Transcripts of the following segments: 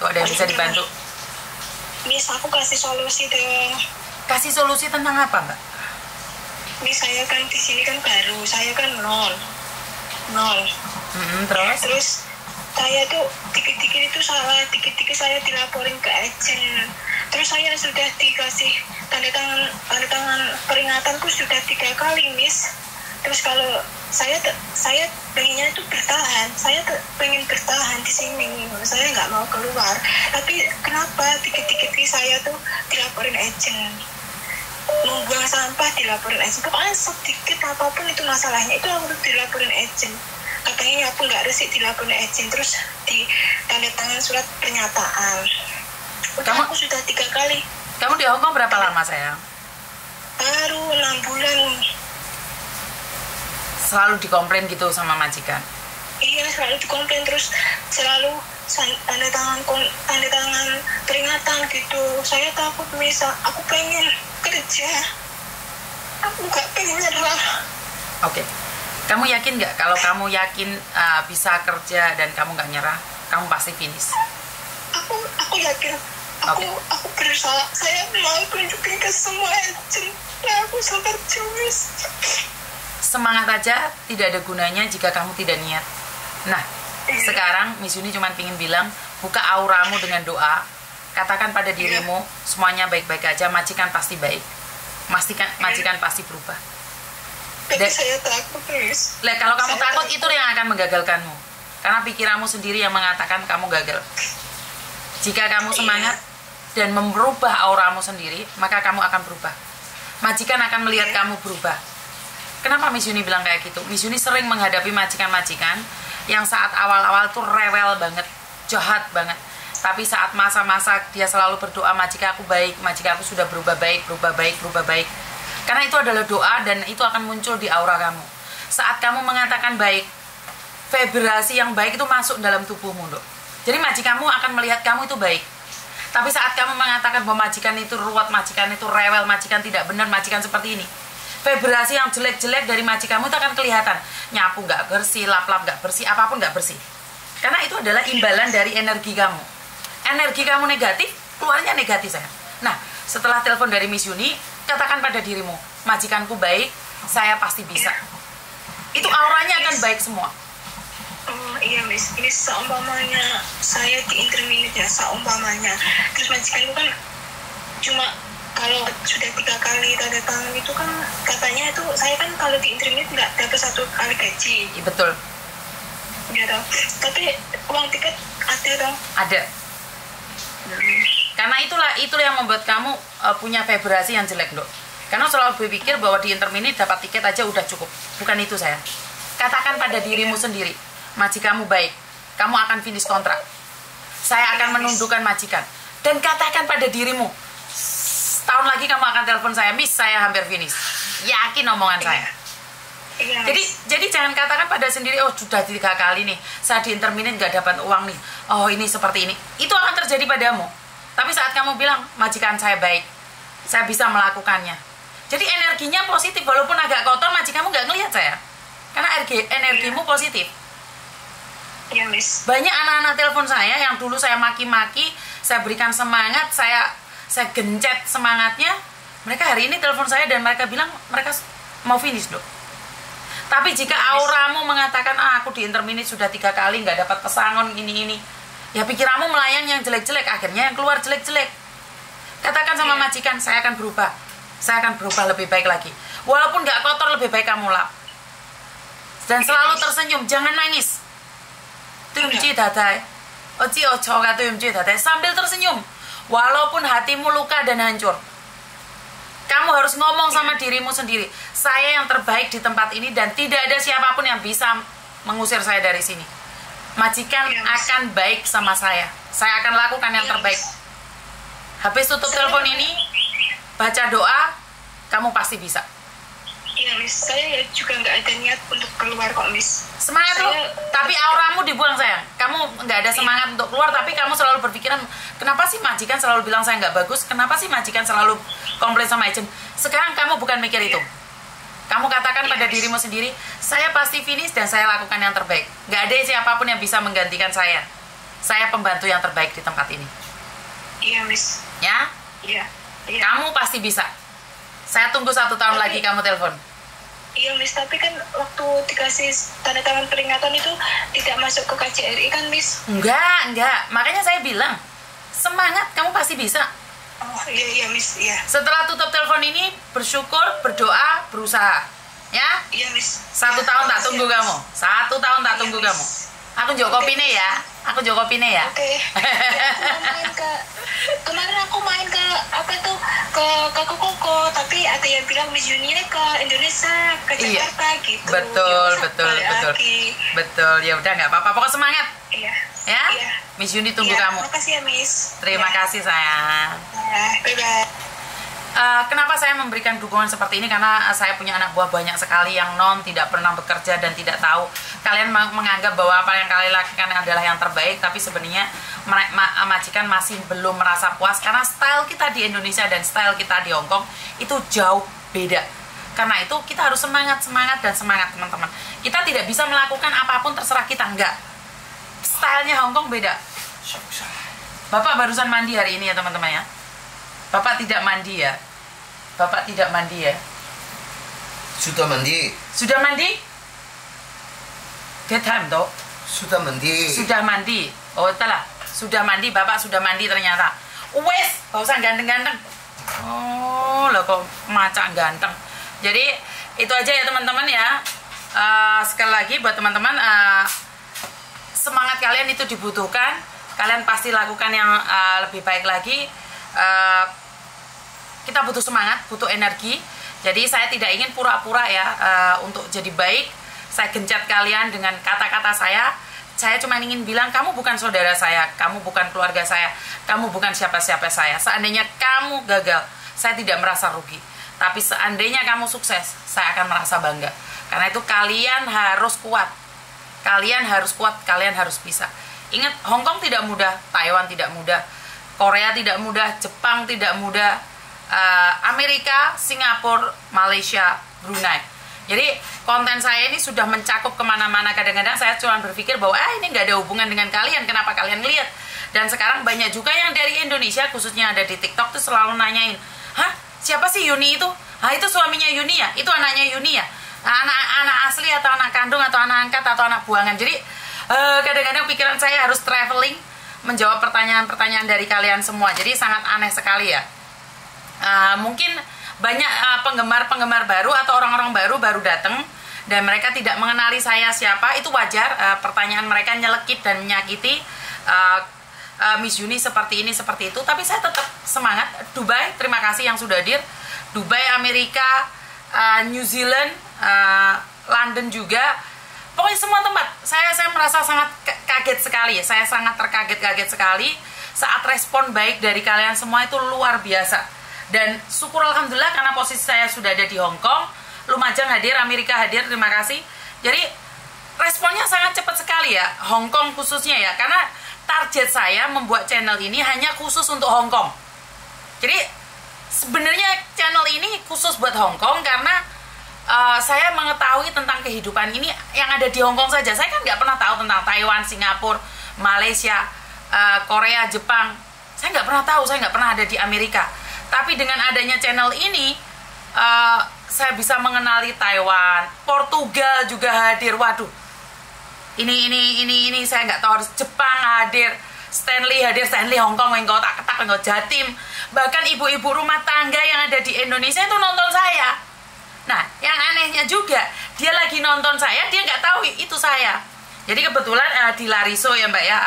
Tuh ada yang bisa dibantu. Miss, aku kasih solusi deh. Kasih solusi tentang apa, Mbak? Miss, saya kan di sini kan baru, saya kan nol. Terus saya tuh dikit-dikit itu salah, dikit-dikit saya dilaporin ke agent. Terus saya sudah dikasih tanda tangan peringatanku sudah 3 kali, Miss. Terus kalau saya pengennya itu bertahan, pengen bertahan di sini, saya nggak mau keluar. Tapi kenapa dikit-dikit saya tuh dilaporin agent, membuang sampah dilaporin agent, pokoknya sedikit apapun itu masalahnya itu aku dilaporin agent. Katanya aku nggak resik dilaporin agent, terus di tanda tangan surat pernyataan. Aku sudah 3 kali. Kamu di Hongkong berapa lama, sayang? Baru 6 bulan. Selalu dikomplain gitu sama majikan? Iya, selalu dikomplain, terus selalu tanda tangan peringatan gitu. Saya takut, Miss. Aku pengen kerja, aku nggak pengen nyerah. Oke. Kamu yakin nggak kalau kamu yakin bisa kerja dan kamu nggak nyerah, kamu pasti finish? Aku yakin. Aku berusaha. Saya mau tunjukin ke semua agent. Aku sangat Miss. Semangat aja tidak ada gunanya jika kamu tidak niat. Nah, sekarang Miss Yuni cuma ingin bilang, buka auramu dengan doa. Katakan pada dirimu, semuanya baik-baik aja, majikan pasti baik. Majikan pasti berubah. Tapi saya takut, Miss. Kalau kamu takut, itu yang akan menggagalkanmu. Karena pikiranmu sendiri yang mengatakan kamu gagal. Jika kamu semangat dan merubah auramu sendiri, maka kamu akan berubah. Majikan akan melihat kamu berubah. Kenapa Miss Yuni bilang kayak gitu? Miss Yuni sering menghadapi majikan-majikan yang saat awal-awal tuh rewel banget, jahat banget. Tapi saat masa-masa dia selalu berdoa, majikan aku baik, majikan aku sudah berubah baik. Karena itu adalah doa dan itu akan muncul di aura kamu. Saat kamu mengatakan baik, vibrasi yang baik itu masuk dalam tubuhmu, Dok. Jadi majikanmu akan melihat kamu itu baik. Tapi saat kamu mengatakan bahwa majikan itu ruwet, majikan itu rewel, majikan tidak benar, majikan seperti ini, vibrasi yang jelek-jelek dari majikanmu itu akan kelihatan. Nyapu nggak bersih, lap-lap nggak bersih, apapun nggak bersih. Karena itu adalah imbalan dari energi kamu. Energi kamu negatif, keluarnya negatif, saya. Nah, setelah telepon dari Miss Yuni, katakan pada dirimu, majikanku baik, saya pasti bisa. Itu auranya akan baik semua. Oh iya, Miss. Ini seumpamanya saya di interminute ya, seumpamanya. Terus majikanku kan cuma kalau sudah 3 kali tanda tangan itu kan katanya itu saya kan kalau di internet nggak dapat 1 kali gaji. Betul. Ya dong. Tapi uang tiket ada dong. Ada. Karena itulah yang membuat kamu punya vibrasi yang jelek, Dok. Karena selalu berpikir bahwa di interminute dapat tiket aja udah cukup. Bukan itu, saya. Katakan pada dirimu sendiri, majikanmu baik, kamu akan finish kontrak. Saya akan menundukkan majikan. Dan katakan pada dirimu, tahun lagi kamu akan telepon saya, Miss, saya hampir finish. Yakin omongan saya. Jadi jangan katakan pada sendiri, oh sudah 3 kali nih, saya di interminate nggak dapat uang nih. Oh ini seperti ini. Itu akan terjadi padamu. Tapi saat kamu bilang, majikan saya baik, saya bisa melakukannya. Jadi energinya positif, walaupun agak kotor, majikanmu nggak ngelihat saya. Karena energimu positif. Iya, Miss. Banyak anak-anak telepon saya yang dulu saya maki-maki, saya berikan semangat, saya gencet semangatnya, mereka hari ini telepon saya dan mereka bilang mereka mau finish, Dok. Tapi jika auramu mengatakan, aku di interminate sudah 3 kali nggak dapat pesangon ini, ya pikiranmu melayang yang jelek-jelek, akhirnya yang keluar jelek-jelek. Katakan sama majikan, saya akan berubah lebih baik lagi. Walaupun nggak kotor, lebih baik kamu lap. Dan selalu tersenyum, jangan nangis. Tuyumji dadai, oji ojo ka tuyumji dadai, sambil tersenyum. Walaupun hatimu luka dan hancur, kamu harus ngomong sama dirimu sendiri, saya yang terbaik di tempat ini dan tidak ada siapapun yang bisa mengusir saya dari sini. Majikan akan baik sama saya akan lakukan yang terbaik. Habis tutup telepon ini, baca doa, kamu pasti bisa. Iya, Miss. Saya juga nggak ada niat untuk keluar kok, Miss. Semangat lo, tapi auramu dibuang, sayang. Kamu nggak ada semangat untuk keluar, tapi kamu selalu berpikiran, kenapa sih majikan selalu bilang saya nggak bagus? Kenapa sih majikan selalu komplain sama agent? Sekarang kamu bukan mikir itu. Kamu katakan pada dirimu sendiri, saya pasti finish dan saya lakukan yang terbaik. Nggak ada siapapun yang bisa menggantikan saya. Saya pembantu yang terbaik di tempat ini. Iya, Miss. Ya? Iya. Iya. Kamu pasti bisa. Saya tunggu 1 tahun lagi kamu telepon. Iya, Miss, tapi kan waktu dikasih tanda tangan peringatan itu tidak masuk ke KJRI kan, Miss? Enggak. Makanya saya bilang, semangat, kamu pasti bisa. Oh, iya, Miss, iya. Setelah tutup telepon ini, bersyukur, berdoa, berusaha. Ya? Iya, Miss. 1 Ya, tahun tak makasih, tunggu Miss. kamu. 1 tahun tak Iya, tunggu Miss. kamu. Aku joko Oke, kopine ya. Aku joko kopine ya. Oke. Ya, aku main ke kemarin aku main ke apa tuh ke Koko, tapi ada yang bilang Miss Juni ke Indonesia, ke Iya. Jakarta gitu. Betul, Ya, betul, balik betul. lagi. Betul, ya udah nggak apa-apa. Pokok semangat. Iya. Ya? Iya. Miss Yuni tunggu Iya, kamu. makasih ya, Miss. Terima kasih sayang. Ya, bye-bye. Kenapa saya memberikan dukungan seperti ini? Karena saya punya anak buah banyak sekali yang tidak pernah bekerja dan tidak tahu. Kalian menganggap bahwa apa yang kalian lakukan adalah yang terbaik, tapi sebenarnya majikan masih belum merasa puas karena style kita di Indonesia dan style kita di Hong Kong itu jauh beda. Karena itu kita harus semangat teman-teman. Kita tidak bisa melakukan apapun terserah kita, enggak. Stylenya Hong Kong beda. Bapak barusan mandi hari ini ya teman-teman ya. Bapak tidak mandi ya. Bapak tidak mandi ya. Sudah mandi. Sudah mandi? Get time toh. Sudah mandi. Sudah mandi. Oh telah. Sudah mandi. Bapak sudah mandi ternyata. Wes, gak usah ganteng-ganteng. Oh, lah kok macak ganteng. Jadi itu aja ya teman-teman ya. Sekali lagi buat teman-teman, semangat kalian itu dibutuhkan. Kalian pasti lakukan yang lebih baik lagi. Kita butuh semangat, butuh energi. Jadi saya tidak ingin pura-pura ya untuk jadi baik. Saya gencat kalian dengan kata-kata saya. Saya cuma ingin bilang, kamu bukan saudara saya, kamu bukan keluarga saya, kamu bukan siapa-siapa saya. Seandainya kamu gagal, saya tidak merasa rugi. Tapi seandainya kamu sukses, saya akan merasa bangga. Karena itu kalian harus kuat. Kalian harus kuat, kalian harus bisa. Ingat, Hong Kong tidak mudah, Taiwan tidak mudah, Korea tidak mudah, Jepang tidak mudah, Amerika, Singapura, Malaysia, Brunei. Jadi konten saya ini sudah mencakup kemana-mana. Kadang-kadang saya cuma berpikir bahwa ini nggak ada hubungan dengan kalian, kenapa kalian lihat? Dan sekarang banyak juga yang dari Indonesia, khususnya ada di TikTok tuh selalu nanyain, hah, siapa sih Yuni itu? Ah, itu suaminya Yuni ya? Itu anaknya Yuni ya? Anak asli atau anak kandung atau anak angkat atau anak buangan? Jadi kadang-kadang pikiran saya harus traveling menjawab pertanyaan-pertanyaan dari kalian semua. Jadi sangat aneh sekali ya. Mungkin banyak penggemar-penggemar baru atau orang-orang baru datang dan mereka tidak mengenali saya siapa. Itu wajar, pertanyaan mereka nyelekit dan menyakiti. Miss Yuni seperti ini, seperti itu. Tapi saya tetap semangat. Dubai, terima kasih yang sudah hadir. Dubai, Amerika, New Zealand, London juga. Pokoknya semua tempat. Saya merasa sangat kaget sekali. Saya sangat terkaget-kaget sekali saat respon baik dari kalian semua itu luar biasa. Dan syukur alhamdulillah karena posisi saya sudah ada di Hong Kong, Lumajang hadir, Amerika hadir, terima kasih. Jadi responnya sangat cepat sekali ya, Hong Kong khususnya ya, karena target saya membuat channel ini hanya khusus untuk Hong Kong. Jadi sebenarnya channel ini khusus buat Hong Kong karena saya mengetahui tentang kehidupan ini yang ada di Hong Kong saja. Saya kan nggak pernah tahu tentang Taiwan, Singapura, Malaysia, Korea, Jepang. Saya nggak pernah tahu, saya nggak pernah ada di Amerika. Tapi dengan adanya channel ini, saya bisa mengenali Taiwan, Portugal juga hadir. Waduh, ini saya nggak tahu, harus Jepang hadir, Stanley hadir, Stanley Hong Kong, engkau tak ketak, engkau Jatim. Bahkan ibu-ibu rumah tangga yang ada di Indonesia itu nonton saya. Nah, yang anehnya juga, dia lagi nonton saya, dia nggak tahu itu saya. Jadi kebetulan di Lariso ya Mbak ya,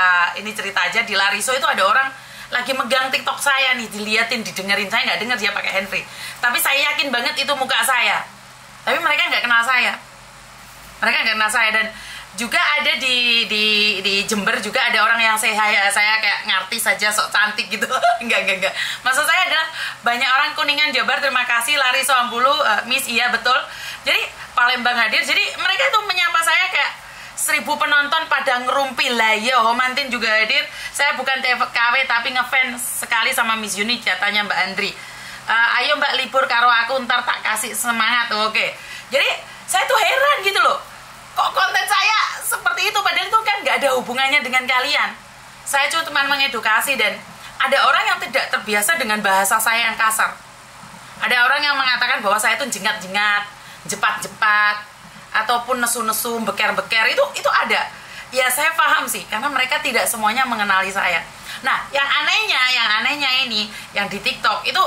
ini cerita aja, di Lariso itu ada orang lagi megang TikTok saya nih, diliatin, didengerin. Saya nggak dengar dia pakai handfree, tapi saya yakin banget itu muka saya. Tapi mereka nggak kenal saya. Mereka nggak kenal saya. Dan juga ada di Jember juga ada orang yang saya kayak ngartis saja, sok cantik gitu. Enggak. Maksud saya adalah banyak orang Kuningan, Jabar, terima kasih, Lari Soambulu, Miss, iya betul. Jadi Palembang hadir. Jadi mereka itu menyapa saya kayak 1000 penonton pada ngerumpi lah ya. Homantin juga hadir. Saya bukan TKW tapi ngefans sekali sama Miss Yuni, jatahnya Mbak Andri. Ayo Mbak libur karo aku, ntar tak kasih semangat. Oke. Jadi saya tuh heran gitu loh. Kok konten saya seperti itu, padahal itu kan nggak ada hubungannya dengan kalian. Saya cuma mengedukasi, dan ada orang yang tidak terbiasa dengan bahasa saya yang kasar. Ada orang yang mengatakan bahwa saya itu jengat-jengat, jepat-jepat, ataupun nesu-nesu, beker-beker, itu ada. Ya saya paham sih, karena mereka tidak semuanya mengenali saya. Nah, yang anehnya ini, yang di TikTok itu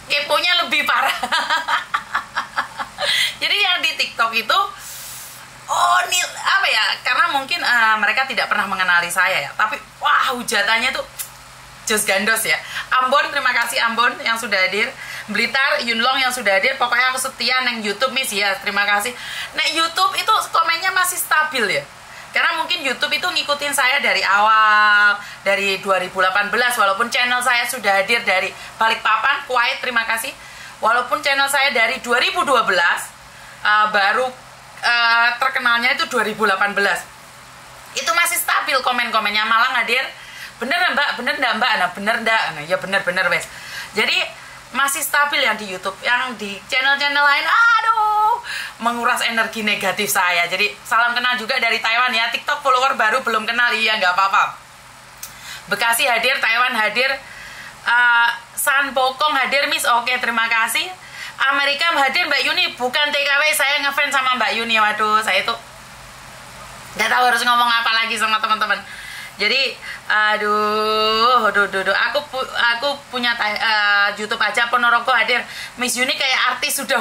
keponya lebih parah. Jadi yang di TikTok itu, apa ya? Karena mungkin mereka tidak pernah mengenali saya ya. Tapi wah, hujatannya tuh jos gandos ya. Ambon, terima kasih Ambon yang sudah hadir. Blitar, Yunlong yang sudah hadir. Pokoknya aku setia neng YouTube Miss ya. Terima kasih. Nah, YouTube itu komennya masih stabil ya. Karena mungkin YouTube itu ngikutin saya dari awal, dari 2018, walaupun channel saya sudah hadir dari Balikpapan, Kuwait, terima kasih. Walaupun channel saya dari 2012, baru terkenalnya itu 2018. Itu masih stabil komen-komennya, malah hadir, bener mbak, bener ndak mbak, nah bener ndak, nah ya bener wes. Jadi masih stabil yang di YouTube, yang di channel-channel lain, aduh, menguras energi negatif saya. Jadi salam kenal juga dari Taiwan ya. TikTok follower baru belum kenal, iya nggak apa-apa. Bekasi hadir, Taiwan hadir, San Pokong hadir Miss, oke terima kasih. Amerika hadir Mbak Yuni, bukan TKW, saya ngefans sama Mbak Yuni. Waduh, saya tuh nggak tahu harus ngomong apa lagi sama teman-teman. Jadi aku punya YouTube aja. Ponorogo hadir, Miss Yuni kayak artis sudah.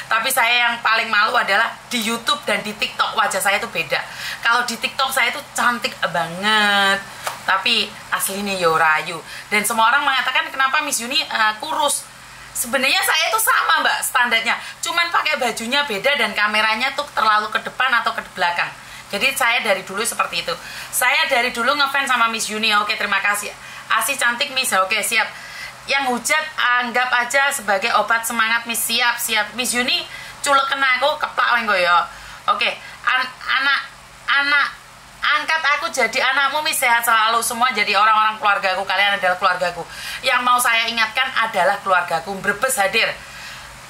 Tapi saya yang paling malu adalah di YouTube dan di TikTok wajah saya tuh beda. Kalau di TikTok saya tuh cantik banget, tapi aslinya yo rayu. Dan semua orang mengatakan kenapa Miss Yuni kurus. Sebenarnya saya tuh sama mbak standarnya, cuman pakai bajunya beda dan kameranya tuh terlalu ke depan atau ke belakang. Jadi saya dari dulu seperti itu. Saya dari dulu ngefans sama Miss Yuni. Oke, terima kasih. Asih cantik Miss. Oke, siap. Yang hujat anggap aja sebagai obat semangat Miss. Siap. Miss Yuni culek kena aku keplak wengko ya. Oke, anak angkat aku jadi anakmu Miss, sehat selalu semua, jadi orang-orang keluargaku, kalian adalah keluargaku. Yang mau saya ingatkan adalah keluargaku. Brebes hadir.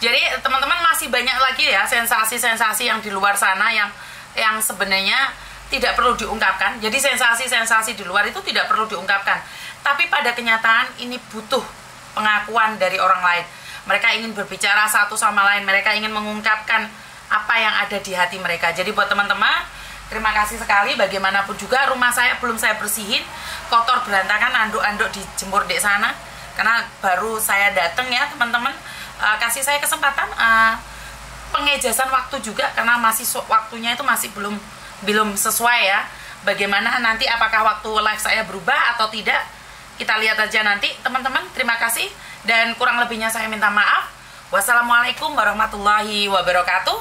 Jadi teman-teman masih banyak lagi ya sensasi-sensasi yang di luar sana yang sebenarnya tidak perlu diungkapkan. Jadi sensasi-sensasi di luar itu tidak perlu diungkapkan. Tapi pada kenyataan ini butuh pengakuan dari orang lain. Mereka ingin berbicara satu sama lain. Mereka ingin mengungkapkan apa yang ada di hati mereka. Jadi buat teman-teman, terima kasih sekali. Bagaimanapun juga rumah saya belum saya bersihin, kotor berantakan, anduk-anduk dijemur di sana. Karena baru saya datang ya teman-teman. Kasih saya kesempatan pengejasan waktu juga, karena masih waktunya itu masih belum sesuai ya. Bagaimana nanti, apakah waktu live saya berubah atau tidak, kita lihat aja nanti teman-teman. Terima kasih dan kurang lebihnya saya minta maaf. Wassalamualaikum warahmatullahi wabarakatuh.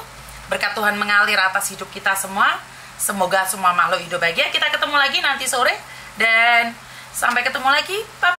Berkat Tuhan mengalir atas hidup kita semua. Semoga semua makhluk hidup bahagia. Kita ketemu lagi nanti sore dan sampai ketemu lagi. Bye.